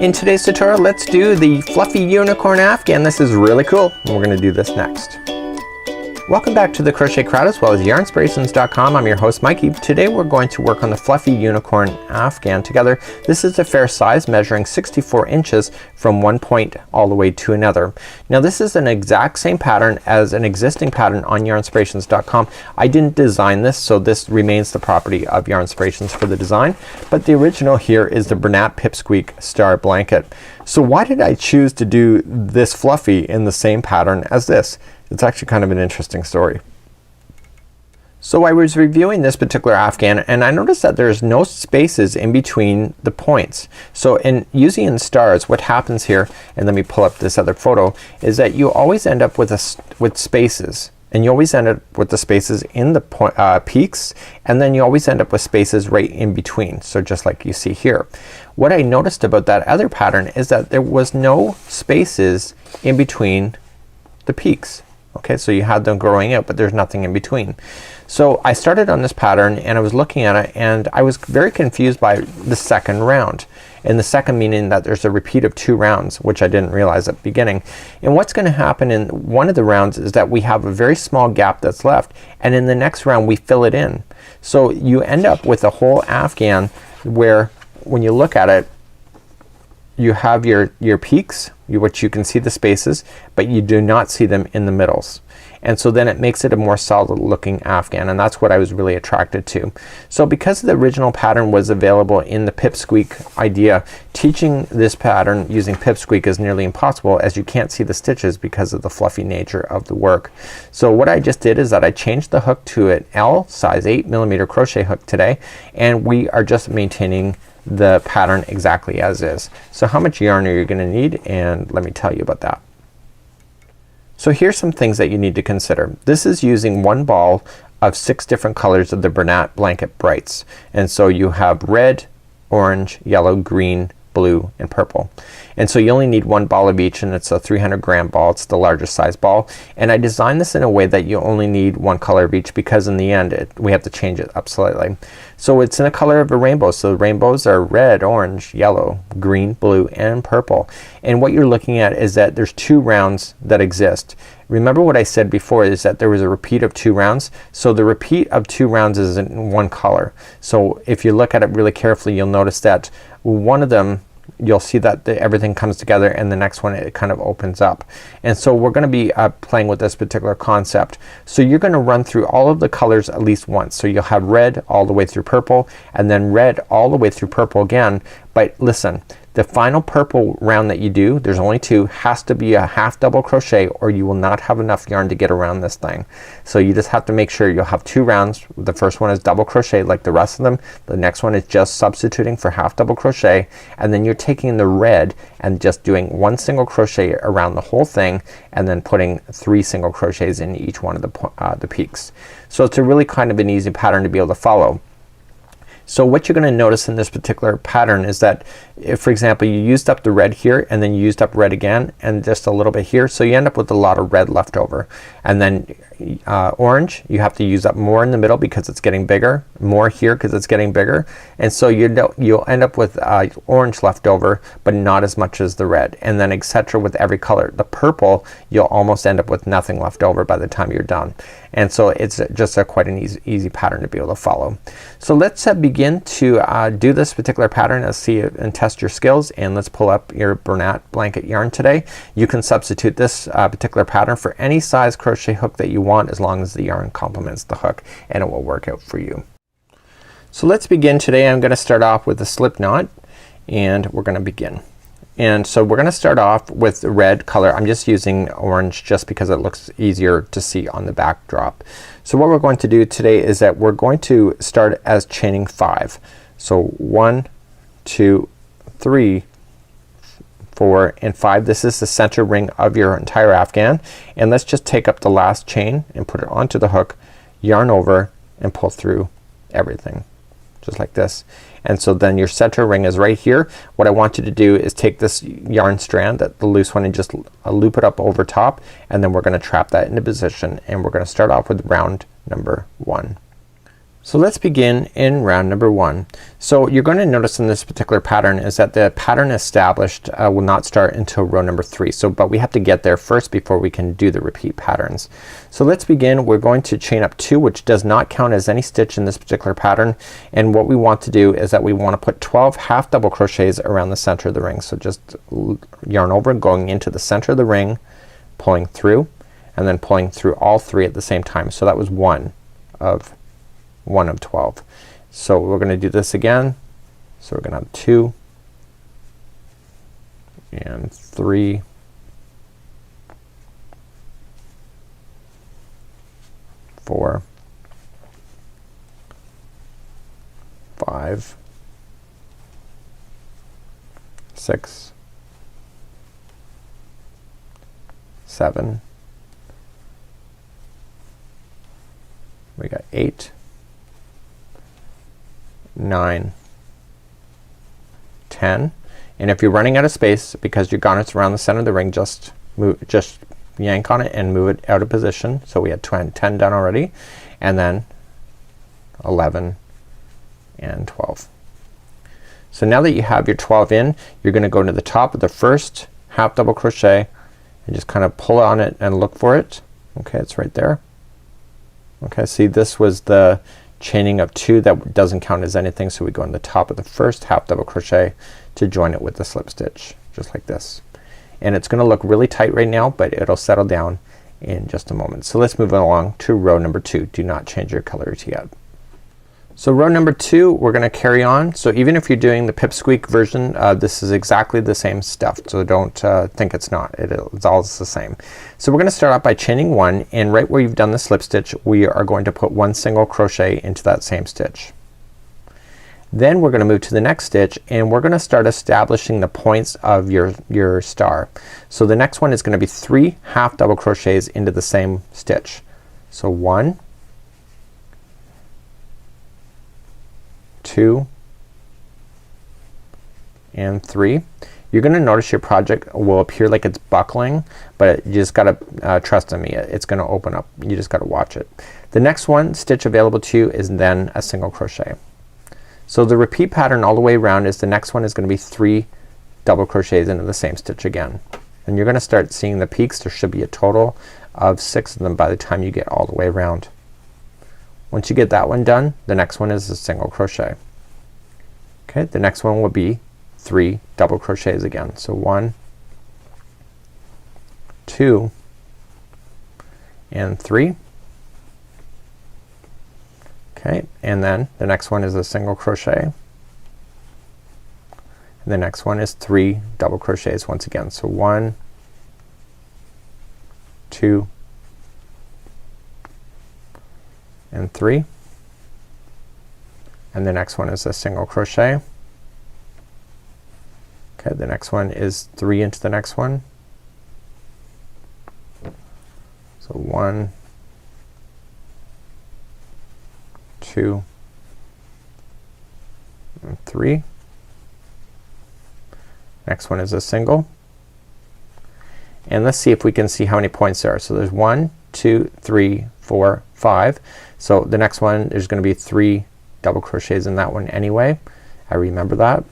In today's tutorial, let's do the Fluffy Unicorn Afghan. This is really cool, and we're going to do this next. Welcome back to the Crochet Crowd as well as yarnspirations.com. I'm your host Mikey. Today we're going to work on the Fluffy Unicorn Afghan together. This is a fair size, measuring 64 inches from one point all the way to another. Now this is an exact same pattern as an existing pattern on yarnspirations.com. I didn't design this, so this remains the property of Yarnspirations for the design, but the original here is the Bernat Pipsqueak Star Blanket. So why did I choose to do this fluffy in the same pattern as this? It's actually kind of an interesting story. So I was reviewing this particular Afghan and I noticed that there's no spaces in between the points. So in using stars, what happens here, and let me pull up this other photo, is that you always end up with spaces. And you always end up with the spaces in the peaks, and then you always end up with spaces right in between. So just like you see here. What I noticed about that other pattern is that there was no spaces in between the peaks. Okay, so you had them growing out, but there's nothing in between. So I started on this pattern and I was looking at it and I was very confused by the second round. And the second meaning that there's a repeat of 2 rounds, which I didn't realize at the beginning. And what's gonna happen in one of the rounds is that we have a very small gap that's left, and in the next round we fill it in. So you end up with a whole Afghan where when you look at it, you have your peaks, which you can see the spaces, but you do not see them in the middles. And so then it makes it a more solid looking Afghan, and that's what I was really attracted to. So because the original pattern was available in the Pipsqueak idea, teaching this pattern using Pipsqueak is nearly impossible, as you can't see the stitches because of the fluffy nature of the work. So what I just did is that I changed the hook to an L size 8mm crochet hook today, and we are just maintaining the pattern exactly as is. So how much yarn are you gonna need, and let me tell you about that. So here's some things that you need to consider. This is using one ball of 6 different colors of the Bernat Blanket Brights, and so you have red, orange, yellow, green, blue, and purple. And so you only need one ball of each, and it's a 300-gram ball. It's the largest size ball, and I designed this in a way that you only need one color of each, because in the end we have to change it up slightly. So it's in a color of a rainbow. So the rainbows are red, orange, yellow, green, blue, and purple. And what you're looking at is that there's 2 rounds that exist. Remember what I said before, is that there was a repeat of 2 rounds. So the repeat of 2 rounds is in one color. So if you look at it really carefully, you'll notice that one of them, you'll see that everything comes together, and the next one it kind of opens up. And so we're gonna be playing with this particular concept. So you're gonna run through all of the colors at least once. So you'll have red all the way through purple, and then red all the way through purple again. But listen, the final purple round that you do, there's only 2, has to be a half double crochet, or you will not have enough yarn to get around this thing. So you just have to make sure you'll have 2 rounds. The first one is double crochet like the rest of them. The next one is just substituting for half double crochet, and then you're taking the red and just doing 1 single crochet around the whole thing, and then putting 3 single crochets in each one of the peaks. So it's a really kind of an easy pattern to be able to follow. So what you're gonna notice in this particular pattern is that if, for example, you used up the red here, and then you used up red again, and just a little bit here, so you end up with a lot of red left over. And then orange, you have to use up more in the middle because it's getting bigger, more here because it's getting bigger, and so you'll end up with orange left over, but not as much as the red, and then etc. with every color. The purple, you'll almost end up with nothing left over by the time you're done. And so it's just quite an easy pattern to be able to follow. So let's begin to do this particular pattern. Let's see and test your skills, and let's pull up your Bernat Blanket yarn today. You can substitute this particular pattern for any size crochet hook that you want, as long as the yarn complements the hook, and it will work out for you. So let's begin today. I'm gonna start off with a slip knot, and we're gonna begin. And so we're gonna start off with the red color. I'm just using orange just because it looks easier to see on the backdrop. So what we're going to do today is that we're going to start as chaining 5. So 1, 2, 3, 4, and 5. This is the center ring of your entire Afghan, and let's just take up the last chain and put it onto the hook, yarn over, and pull through everything just like this. And so then your center ring is right here. What I want you to do is take this yarn strand, the loose one, and just loop it up over top, and then we're gonna trap that into position, and we're gonna start off with round number 1. So let's begin in round number 1. So you're going to notice in this particular pattern is that the pattern established will not start until row number 3. So but we have to get there first before we can do the repeat patterns. So let's begin. We're going to chain up 2, which does not count as any stitch in this particular pattern, and what we want to do is that we want to put 12 half double crochets around the center of the ring. So just yarn over, going into the center of the ring, pulling through, and then pulling through all 3 at the same time. So that was one of 12. So we're gonna do this again. So we're gonna have 2 and 3 4 5 6 7 we got 8 9 10, and if you're running out of space because your garnet's around the center of the ring, just yank on it and move it out of position. So we had 10 done already, and then 11 and 12. So now that you have your 12 in, you're gonna go to the top of the first half double crochet and just kind of pull on it and look for it. Okay, it's right there. Okay, see, this was the chaining of 2 that doesn't count as anything, so we go on the top of the first half double crochet to join it with the slip stitch, just like this. And it's gonna look really tight right now, but it'll settle down in just a moment. So let's move along to row number 2. Do not change your colors yet. So row number 2, we're gonna carry on. So even if you're doing the pipsqueak version, this is exactly the same stuff, so don't think it's not. It's all the same. So we're gonna start off by chaining 1, and right where you've done the slip stitch, we are going to put 1 single crochet into that same stitch. Then we're gonna move to the next stitch, and we're gonna start establishing the points of your star. So the next one is gonna be 3 half double crochets into the same stitch. So 1 2 and 3. You're gonna notice your project will appear like it's buckling, but you just gotta trust in me. It's gonna open up. You just gotta watch it. The next one stitch available to you is then a single crochet. So the repeat pattern all the way around is the next one is gonna be 3 double crochets into the same stitch again. And you're gonna start seeing the peaks. There should be a total of 6 of them by the time you get all the way around. Once you get that one done, the next one is a single crochet. Okay, the next one will be 3 double crochets again. So 1 2 and 3. Okay, and then the next one is a single crochet. And the next one is 3 double crochets once again. So 1 2 and 3, and the next one is a single crochet. Okay, the next one is 3 into the next one. So 1 2 and 3. Next one is a single, and let's see if we can see how many points there are. So there's 1 2 3 4 5. So the next one there's gonna be 3 double crochets in that one anyway. I remember that.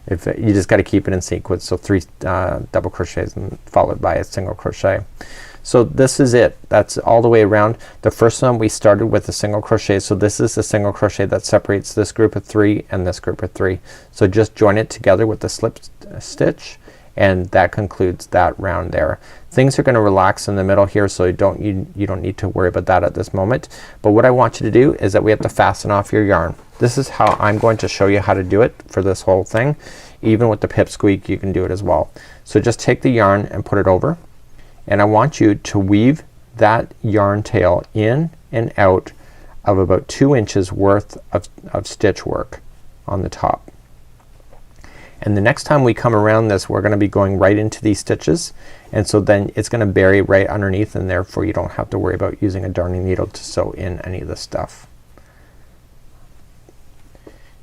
If you just got to keep it in sequence. So 3 double crochets and followed by a single crochet. So this is it. That's all the way around. The first one we started with a single crochet, so this is the single crochet that separates this group of 3 and this group of 3. So just join it together with the slip stitch, and that concludes that round there. Things are gonna relax in the middle here, so you don't need to worry about that at this moment. But what I want you to do is that we have to fasten off your yarn. This is how I'm going to show you how to do it for this whole thing. Even with the pipsqueak you can do it as well. So just take the yarn and put it over, and I want you to weave that yarn tail in and out of about 2 inches worth of stitch work on the top. And the next time we come around this, we're gonna be going right into these stitches, and so then it's gonna bury right underneath, and therefore you don't have to worry about using a darning needle to sew in any of this stuff.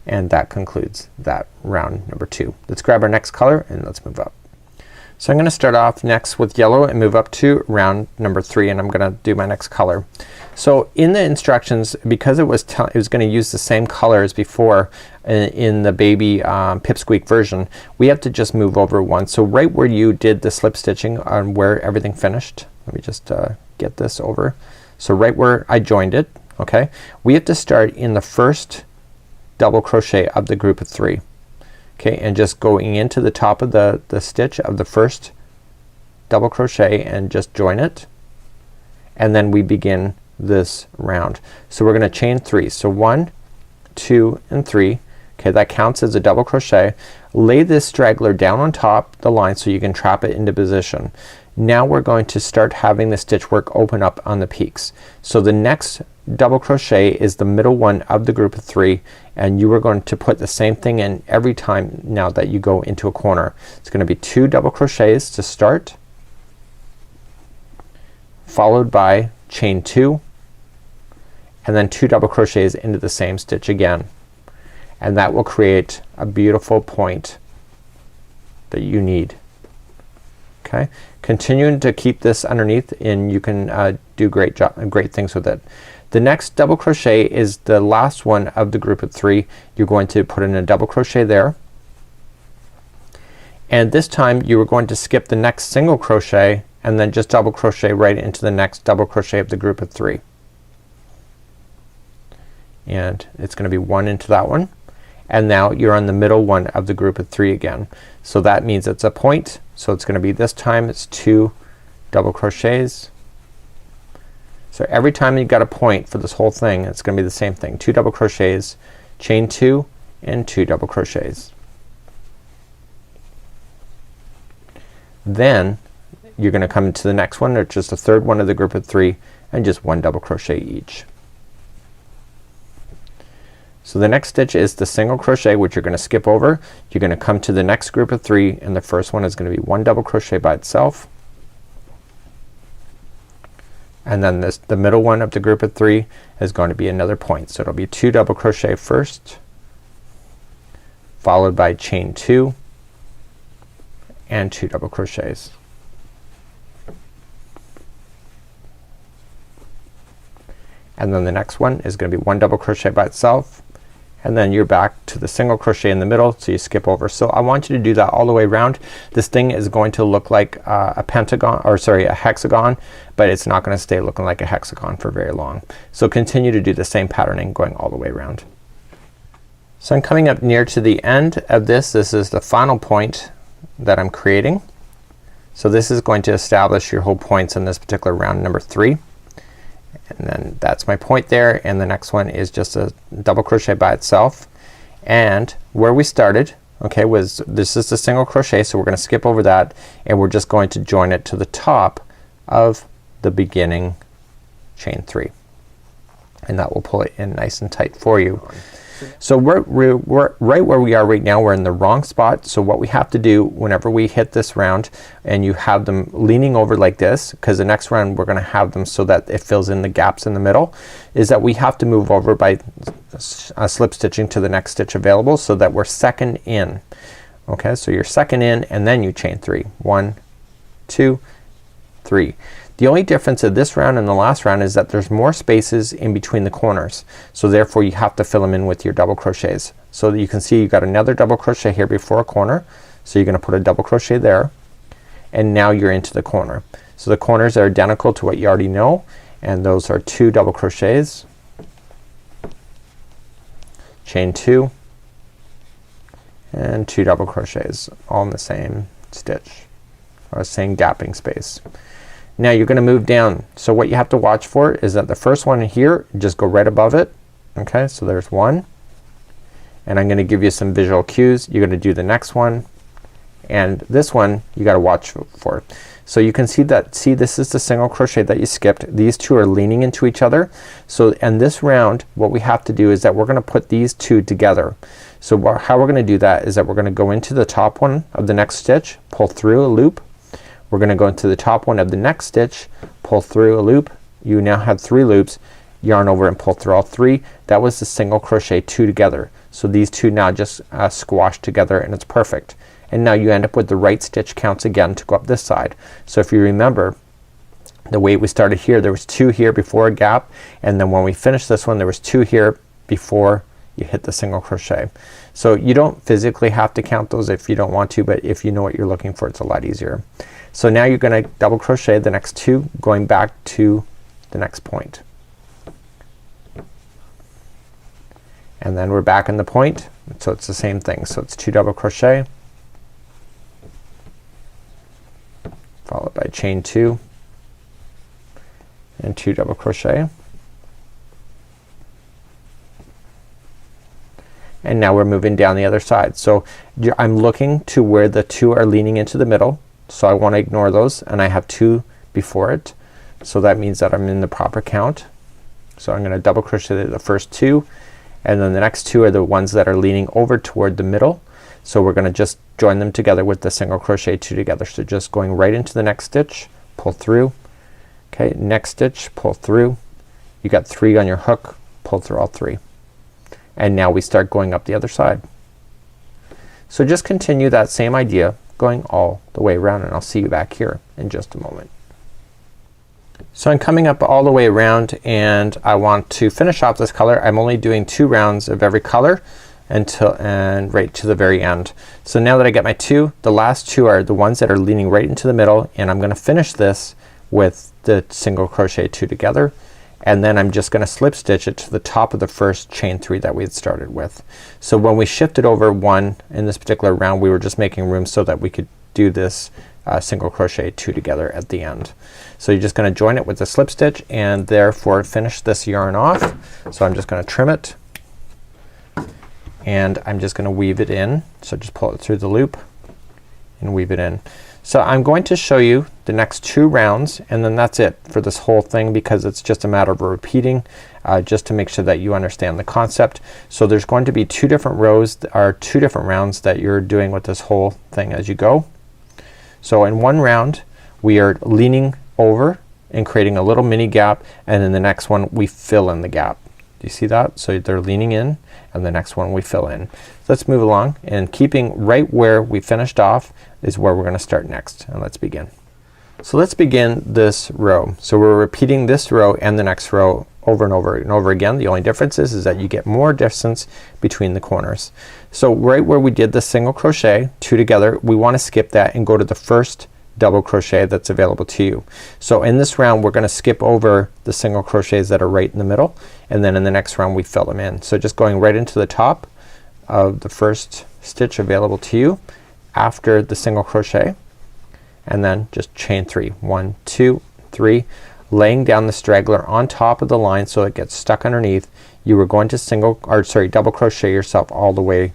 And that concludes that round number 2. Let's grab our next color and let's move up. So I'm gonna start off next with yellow and move up to round number 3, and I'm gonna do my next color. So in the instructions, because it was gonna use the same color as before in the baby pipsqueak version, we have to just move over one. So right where you did the slip stitching on where everything finished, let me just get this over. So right where I joined it, okay, we have to start in the first double crochet of the group of 3. Okay, and just going into the top of the stitch of the first double crochet and just join it, and then we begin this round. So we're gonna chain 3. So 1, 2 and 3. Okay, that counts as a double crochet. Lay this straggler down on top the line so you can trap it into position. Now we're going to start having the stitch work open up on the peaks. So the next double crochet is the middle one of the group of 3, and you are going to put the same thing in every time now that you go into a corner. It's gonna be 2 double crochets to start, followed by chain 2, and then 2 double crochets into the same stitch again, and that will create a beautiful point that you need. Okay, continuing to keep this underneath, and you can do great things with it. The next double crochet is the last one of the group of 3. You're going to put in a double crochet there, and this time you are going to skip the next single crochet and then just double crochet right into the next double crochet of the group of 3, and it's gonna be 1 into that one, and now you're on the middle one of the group of 3 again. So that means it's a point, so it's gonna be, this time it's 2 double crochets. So every time you've got a point for this whole thing, it's gonna be the same thing. 2 double crochets, chain 2 and 2 double crochets. Then you're gonna come into the next one, or just the third one of the group of 3, and just 1 double crochet each. So the next stitch is the single crochet, which you're gonna skip over. You're gonna come to the next group of 3, and the first one is gonna be 1 double crochet by itself, and then the middle one of the group of 3 is going to be another point. So it'll be 2 double crochet first, followed by chain 2 and 2 double crochets. And then the next one is gonna be 1 double crochet by itself, and then you're back to the single crochet in the middle, so you skip over. So I want you to do that all the way around. This thing is going to look like a pentagon, or sorry, a hexagon, but it's not gonna stay looking like a hexagon for very long. So continue to do the same patterning going all the way around. So I'm coming up near to the end of this. This is the final point that I'm creating. So this is going to establish your whole points in this particular round number 3. And then that's my point there, and the next one is just a double crochet by itself, and where we started, okay, was this is the single crochet, so we're gonna skip over that, and we're just going to join it to the top of the beginning chain 3, and that will pull it in nice and tight for you. So we're right where we are right now. We're in the wrong spot. So what we have to do whenever we hit this round and you have them leaning over like this, because the next round we're gonna have them so that it fills in the gaps in the middle, is that we have to move over by slip stitching to the next stitch available, so that we're second in. Okay, so you're second in, and then you chain 3. 1, 2, 3. The only difference of this round and the last round is that there's more spaces in between the corners, so therefore you have to fill them in with your double crochets. So that you can see you got another double crochet here before a corner, so you're gonna put a double crochet there, and now you're into the corner. So the corners are identical to what you already know, and those are 2 double crochets, chain 2 and 2 double crochets, all in the same stitch or same gapping space. Now you're gonna move down. So what you have to watch for is that the first one here, just go right above it. Okay, so there's 1, and I'm gonna give you some visual cues. You're gonna do the next one, and this one you gotta watch for. So you can see that, see, this is the single crochet that you skipped. These two are leaning into each other. So in this round what we have to do is that we're gonna put these two together. So how we're gonna do that is that we're gonna go into the top one of the next stitch, pull through a loop. We're gonna go into the top one of the next stitch, pull through a loop. You now have 3 loops, yarn over and pull through all 3. That was the single crochet 2 together. So these two now just squash together, and it's perfect. and now you end up with the right stitch counts again to go up this side. So if you remember the way we started here, there was 2 here before a gap, and then when we finished this one there was 2 here before you hit the single crochet. So you don't physically have to count those if you don't want to, but if you know what you're looking for, it's a lot easier. So now you're gonna double crochet the next 2 going back to the next point, and then we're back in the point, so it's the same thing. So it's 2 double crochet followed by chain 2 and 2 double crochet, and now we're moving down the other side. So I'm looking to where the 2 are leaning into the middle, so I want to ignore those, and I have 2 before it, so that means that I'm in the proper count. So I'm gonna double crochet the first 2, and then the next 2 are the ones that are leaning over toward the middle, so we're gonna just join them together with the single crochet 2 together. So just going right into the next stitch, pull through, okay, next stitch, pull through, you got 3 on your hook, pull through all 3, and now we start going up the other side. So just continue that same idea going all the way around, and I'll see you back here in just a moment. So I'm coming up all the way around, and I want to finish off this color. I'm only doing 2 rounds of every color and right to the very end. So now that I get my 2, the last 2 are the ones that are leaning right into the middle, and I'm gonna finish this with the single crochet 2 together, and then I'm just gonna slip stitch it to the top of the first chain 3 that we had started with. So when we shifted over 1 in this particular round, we were just making room so that we could do this single crochet 2 together at the end. So you're just gonna join it with the slip stitch and therefore finish this yarn off. So I'm just gonna trim it, and I'm just gonna weave it in. So just pull it through the loop and weave it in. So I'm going to show you the next 2 rounds, and then that's it for this whole thing, because it's just a matter of repeating just to make sure that you understand the concept. So there's going to be 2 different rows or 2 different rounds that you're doing with this whole thing as you go. So in one round we are leaning over and creating a little mini gap, and in the next one we fill in the gap. Do you see that? So they're leaning in, and the next one we fill in. So let's move along, and keeping right where we finished off is where we're gonna start next, and let's begin. So let's begin this row. So we're repeating this row and the next row over and over and over again. The only difference is that you get more distance between the corners. So right where we did the single crochet 2 together, we want to skip that and go to the first double crochet that's available to you. So in this round we're gonna skip over the single crochets that are right in the middle, and then in the next round we fill them in. So just going right into the top of the first stitch available to you after the single crochet, and then just chain 3, 1, 2, 3, laying down the straggler on top of the line so it gets stuck underneath. You were going to double crochet yourself all the way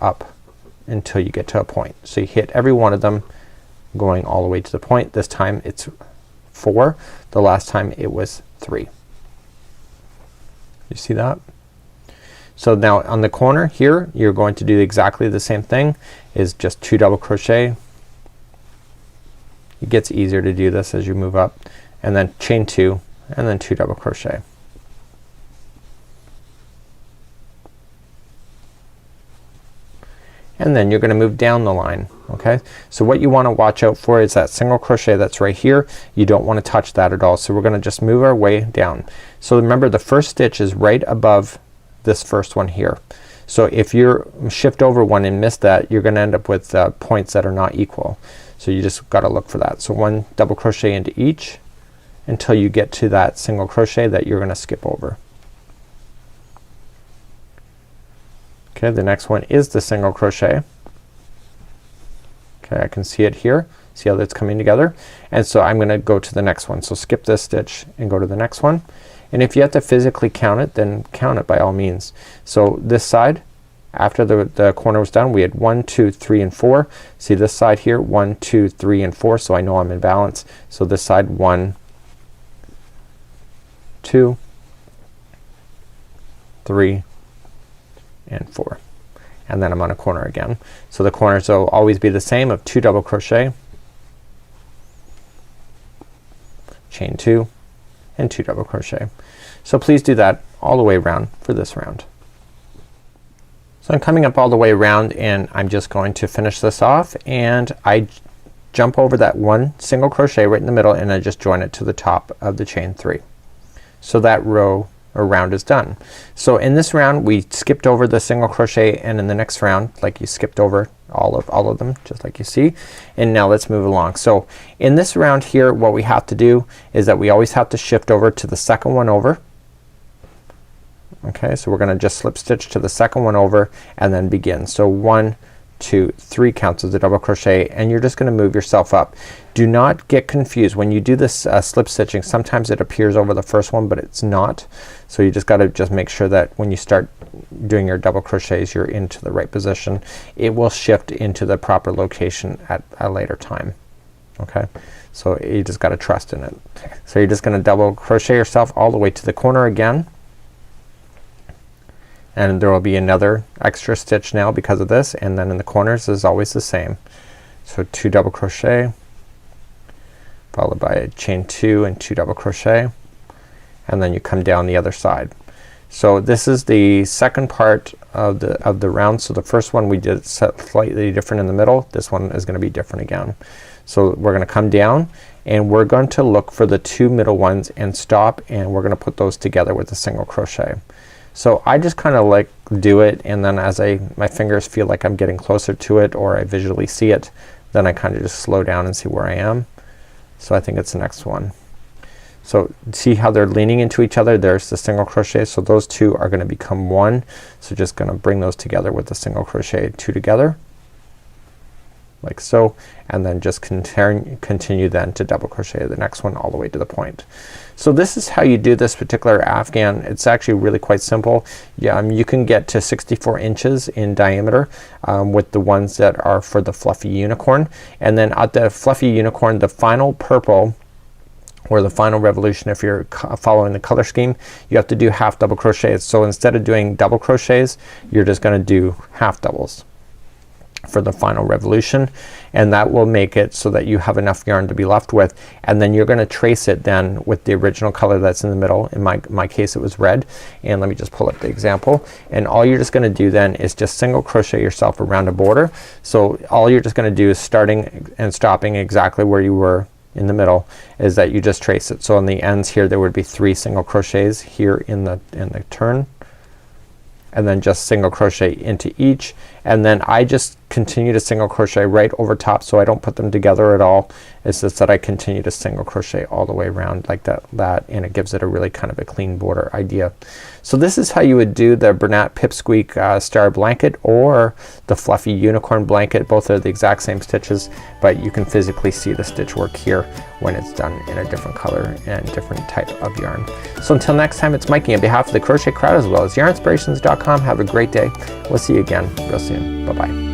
up until you get to a point. So you hit every one of them going all the way to the point. This time it's 4. The last time it was 3. You see that? So now on the corner here you're going to do exactly the same thing, is just 2 double crochet. It gets easier to do this as you move up, and then chain 2 and then 2 double crochet. And then you're gonna move down the line. Okay, so what you want to watch out for is that single crochet that's right here. You don't want to touch that at all. So we're gonna just move our way down. So remember the first stitch is right above this first one here. So if you shift over one and miss that, you're gonna end up with points that are not equal. So you just gotta look for that. So 1 double crochet into each until you get to that single crochet that you're gonna skip over. Okay, the next one is the single crochet. Okay, I can see it here. See how that's coming together? And so I'm gonna go to the next one. So skip this stitch and go to the next one. And if you have to physically count it, then count it by all means. So this side, after the corner was done, we had 1, 2, 3, and 4. See this side here, 1, 2, 3, and 4. So I know I'm in balance. So this side 1, 2, 3, and 4. And then I'm on a corner again. So the corners will always be the same of 2 double crochet, chain 2, and 2 double crochet. So please do that all the way around for this round. So I'm coming up all the way around and I'm just going to finish this off, and I jump over that one single crochet right in the middle and I just join it to the top of the chain 3. So that row or round is done. So in this round we skipped over the single crochet, and in the next round, like you skipped over all of them just like you see. And now let's move along. So in this round here, what we have to do is that we always have to shift over to the second one over. Okay, so we're gonna just slip stitch to the second one over and then begin. So 1, 2, 3 counts as a double crochet, and you're just gonna move yourself up. Do not get confused when you do this slip stitching. Sometimes it appears over the first one, but it's not. So you just gotta make sure that when you start doing your double crochets you're into the right position. It will shift into the proper location at a later time. Okay, so you just gotta trust in it. So you're just gonna double crochet yourself all the way to the corner again, and there will be another extra stitch now because of this, and then in the corners is always the same. So 2 double crochet followed by a chain 2 and 2 double crochet, and then you come down the other side. So this is the second part of the round. So the first one we did slightly different in the middle. This one is gonna be different again. So we're gonna come down and we're going to look for the 2 middle ones and stop, and we're gonna put those together with a single crochet. So I just kinda like do it, and then as my fingers feel like I'm getting closer to it or I visually see it, then I kinda just slow down and see where I am. So I think it's the next one. So see how they're leaning into each other? There's the single crochet. So those 2 are gonna become 1. So just gonna bring those together with the single crochet 2 together like so, and then just continue then to double crochet the next one all the way to the point. So this is how you do this particular Afghan. It's actually really quite simple. You can get to 64 inches in diameter with the ones that are for the Fluffy Unicorn, and then at the Fluffy Unicorn, the final purple or the final revolution, if you're following the color scheme, you have to do half double crochets. So instead of doing double crochets, you're just gonna do half doubles for the final revolution, and that will make it so that you have enough yarn to be left with, and then you're gonna trace it then with the original color that's in the middle. In my case it was red, and let me just pull up the example, and all you're just gonna do then is just single crochet yourself around a border. So all you're just gonna do is starting and stopping exactly where you were in the middle, is that you just trace it. So on the ends here there would be 3 single crochets here in the turn, and then just single crochet into each, and then I just continue to single crochet right over top, so I don't put them together at all. It's just that I continue to single crochet all the way around like that, and it gives it a really kind of a clean border idea. So this is how you would do the Bernat Pipsqueak Star Blanket or the Fluffy Unicorn Blanket. Both are the exact same stitches, but you can physically see the stitch work here when it's done in a different color and different type of yarn. So until next time, it's Mikey on behalf of the Crochet Crowd as well as yarnspirations.com. Have a great day. We'll see you again real soon. Bye bye.